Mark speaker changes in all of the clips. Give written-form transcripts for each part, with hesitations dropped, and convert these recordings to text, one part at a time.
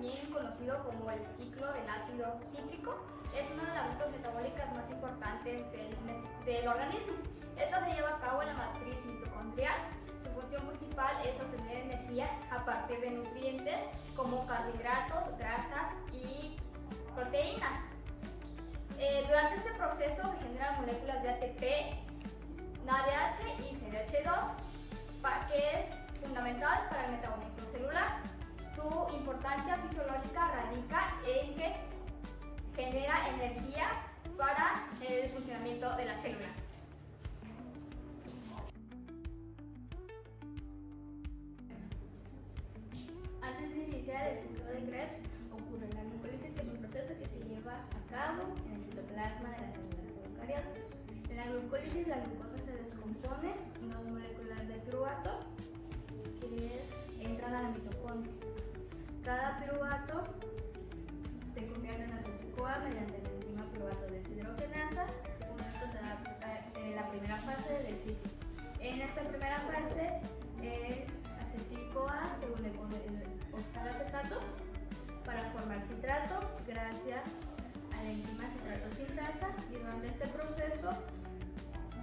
Speaker 1: también conocido como el ciclo del ácido cítrico, es una de las rutas metabólicas más importantes del organismo. Esta se lleva a cabo en la matriz mitocondrial. Su función principal es obtener energía a partir de nutrientes como carbohidratos, grasas y proteínas. Durante este proceso se generan moléculas de ATP, NADH y GDH2, que es fundamental para el metabolismo celular. Su importancia fisiológica radica en que genera energía para el funcionamiento de la célula.
Speaker 2: Antes de iniciar el ciclo de Krebs, ocurre la glucólisis, que es un proceso que se lleva a cabo en el citoplasma de las células eucariotas. En la glucólisis, la glucosa se descompone en unas moléculas de piruvato que entran a la mitocondria. Cada piruvato se convierte en acetil-CoA mediante la enzima piruvato deshidrogenasa. Con esto se da la primera fase del ciclo. En esta primera fase, el acetil-CoA se une con el oxalacetato para formar citrato gracias a la enzima citrato sintasa, y durante este proceso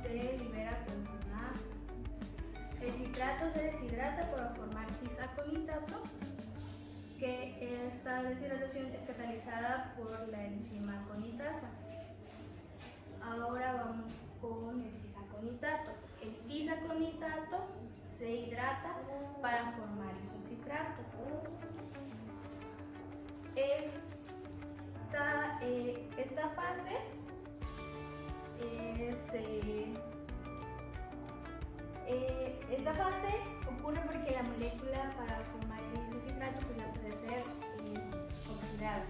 Speaker 2: se libera coenzima A. El citrato se deshidrata para formar cisaconitato, que esta deshidratación es catalizada por la enzima conitasa. Ahora vamos con el cisaconitato. El cisaconitato se hidrata para formar isocitrato. Esta fase ocurre porque la molécula para formar el isocitrato ya puede ser oxidada.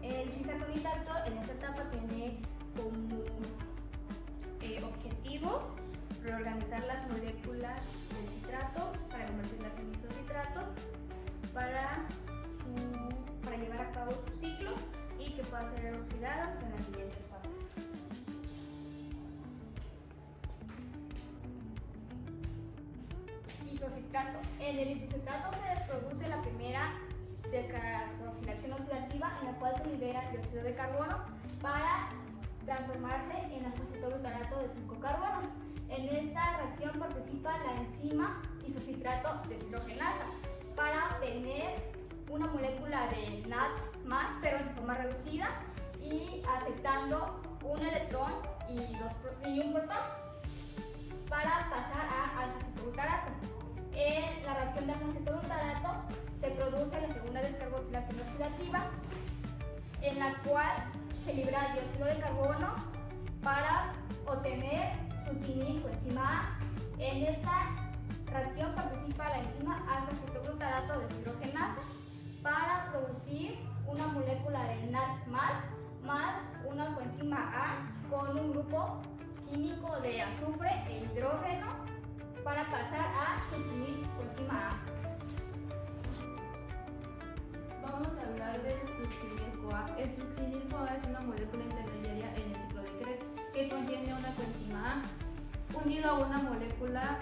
Speaker 2: El cisaconitato en esta etapa tiene como objetivo reorganizar las moléculas del citrato para convertirlas en isocitrato para llevar a cabo su ciclo y que pueda ser oxidada en las siguientes fases.
Speaker 1: Isocitrato. En el isocitrato se produce la primera decarboxilación oxidativa, en la cual se libera dióxido de carbono para transformarse en acetoglutarato de 5 carbonos. En esta reacción participa la enzima isocitrato deshidrogenasa para obtener una molécula de NAD+, pero en su forma reducida, y aceptando un electrón y un protón para pasar a alfa-cetoglutarato. En la reacción de alfa-cetoglutarato se produce la segunda descarboxilación oxidativa, en la cual se libera dióxido de carbono para obtener succinil coenzima A. En esta reacción participa la enzima alfa-cetoglutarato deshidrogenasa para producir una molécula de NAD+, más una coenzima A con un grupo químico de azufre e hidrógeno para pasar a succinil coenzima A.
Speaker 3: Vamos a hablar del succinil-CoA. El succinil-CoA es una molécula intermediaria en el ciclo de Krebs que contiene una coenzima A unido a una molécula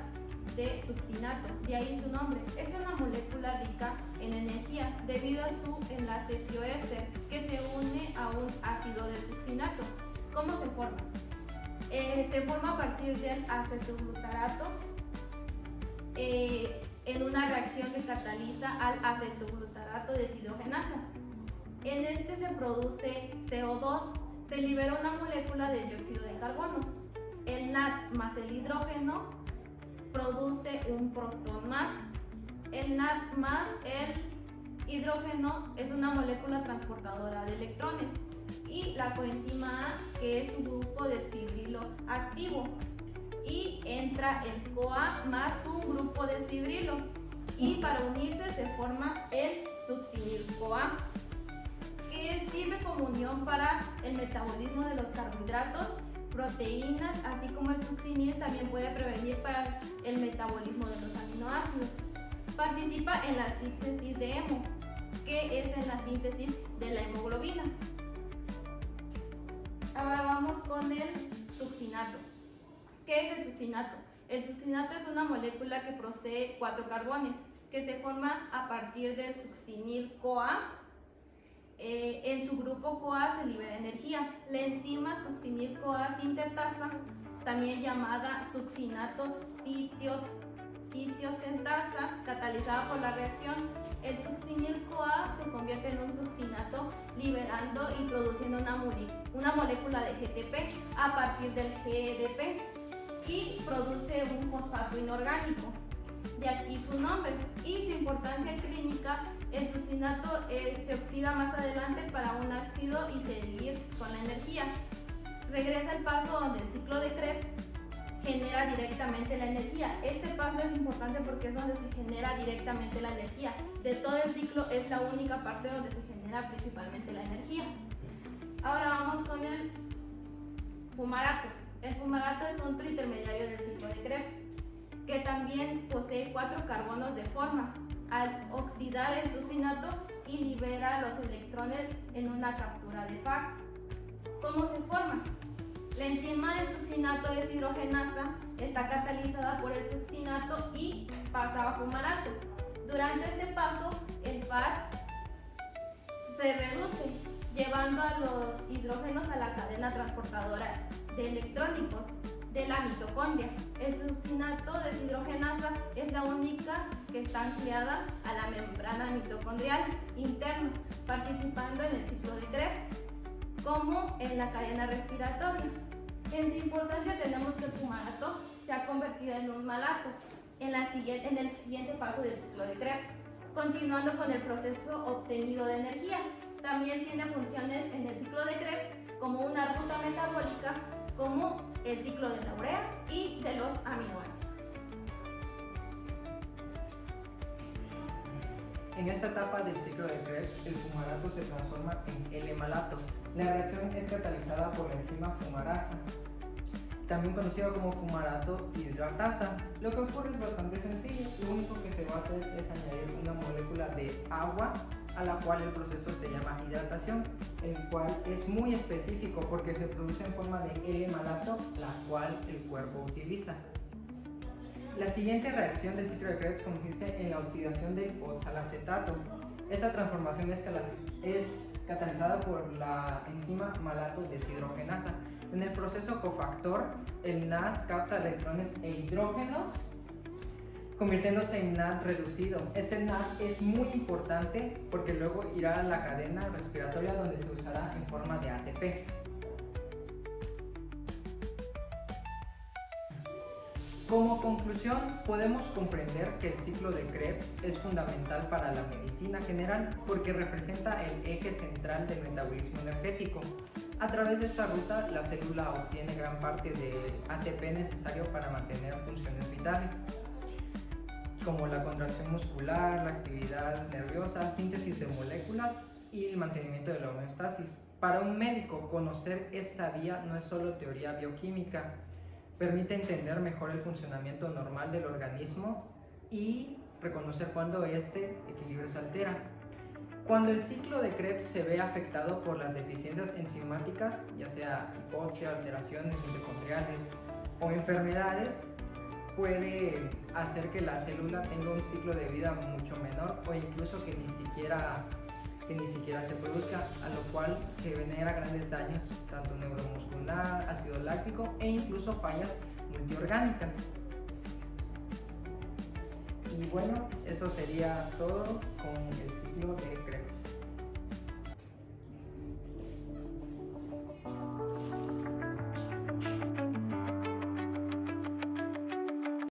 Speaker 3: de succinato, de ahí su nombre. Es una molécula rica en energía debido a su enlace tioéster que se une a un ácido de succinato. ¿Cómo se forma? Se forma a partir del acetoglutarato en una reacción que cataliza al acetoglutarato deshidrogenasa. En este se produce CO2, se libera una molécula de dióxido de carbono. El NAD más el hidrógeno produce un protón más. El NAD más el hidrógeno es una molécula transportadora de electrones, y la coenzima A, que es un grupo desfibrilo activo, y entra el CoA más un grupo desfibrilo, y para unirse se forma el succinil-CoA, que sirve como unión para el metabolismo de los carbohidratos, proteínas, así como el succinil también puede prevenir para el metabolismo de los aminoácidos. Participa en la síntesis de hemo, que es en la síntesis de la hemoglobina. Ahora vamos con el succinato. ¿Qué es el succinato? El succinato es una molécula que posee 4 carbones que se forma a partir del succinil-CoA. En su grupo CoA se libera energía. La enzima succinil-CoA sintetasa, también llamada succinato sitiosintasa, catalizada por la reacción, el succinil-CoA se convierte en un succinato, liberando y produciendo una molécula de GTP a partir del GDP y produce un fosfato inorgánico. De aquí su nombre y su importancia clínica. El succinato se oxida más adelante para un ácido y seguir con la energía. Regresa al paso donde el ciclo de Krebs genera directamente la energía. Este paso es importante porque es donde se genera directamente la energía. De todo el ciclo es la única parte donde se genera principalmente la energía. Ahora vamos con el fumarato. El fumarato es un intermediario del ciclo de Krebs que también posee 4 carbonos de forma. Al oxidar el succinato y libera los electrones en una captura de FAC. ¿Cómo se forma? La enzima del succinato deshidrogenasa está catalizada por el succinato y pasa a fumarato. Durante este paso, el FAC se reduce, llevando a los hidrógenos a la cadena transportadora de electrónicos de la mitocondria. El succinato deshidrogenasa es la única que está anclada a la membrana mitocondrial interna, participando en el ciclo de Krebs, como en la cadena respiratoria. En su importancia tenemos que el fumarato se ha convertido en un malato en el siguiente paso del ciclo de Krebs, continuando con el proceso obtenido de energía. También tiene funciones en el ciclo de Krebs como una ruta metabólica, como el ciclo de la urea y de los aminoácidos.
Speaker 4: En esta etapa del ciclo de Krebs, el fumarato se transforma en L-malato. La reacción es catalizada por la enzima fumarasa, también conocido como fumarato hidratasa. Lo que ocurre es bastante sencillo. Lo único que se va a hacer es añadir una molécula de agua, a la cual el proceso se llama hidratación, el cual es muy específico porque se produce en forma de L-malato, la cual el cuerpo utiliza. La siguiente reacción del ciclo de Krebs consiste en la oxidación del oxalacetato. Esta transformación es catalizada por la enzima malato deshidrogenasa. En el proceso cofactor, el NAD capta electrones e hidrógenos, convirtiéndose en NAD reducido. Este NAD es muy importante porque luego irá a la cadena respiratoria donde se usará en forma de ATP. Como conclusión, podemos comprender que el ciclo de Krebs es fundamental para la medicina general porque representa el eje central del metabolismo energético. A través de esta ruta, la célula obtiene gran parte del ATP necesario para mantener funciones vitales, como la contracción muscular, la actividad nerviosa, síntesis de moléculas y el mantenimiento de la homeostasis. Para un médico, conocer esta vía no es solo teoría bioquímica, permite entender mejor el funcionamiento normal del organismo y reconocer cuando este equilibrio se altera. Cuando el ciclo de Krebs se ve afectado por las deficiencias enzimáticas, ya sea hipoxia, alteraciones mitocondriales o enfermedades, puede hacer que la célula tenga un ciclo de vida mucho menor o incluso que ni siquiera se produzca, a lo cual se genera grandes daños, tanto neuromuscular, ácido láctico e incluso fallas multiorgánicas. Y bueno, eso sería todo con el ciclo de Krebs.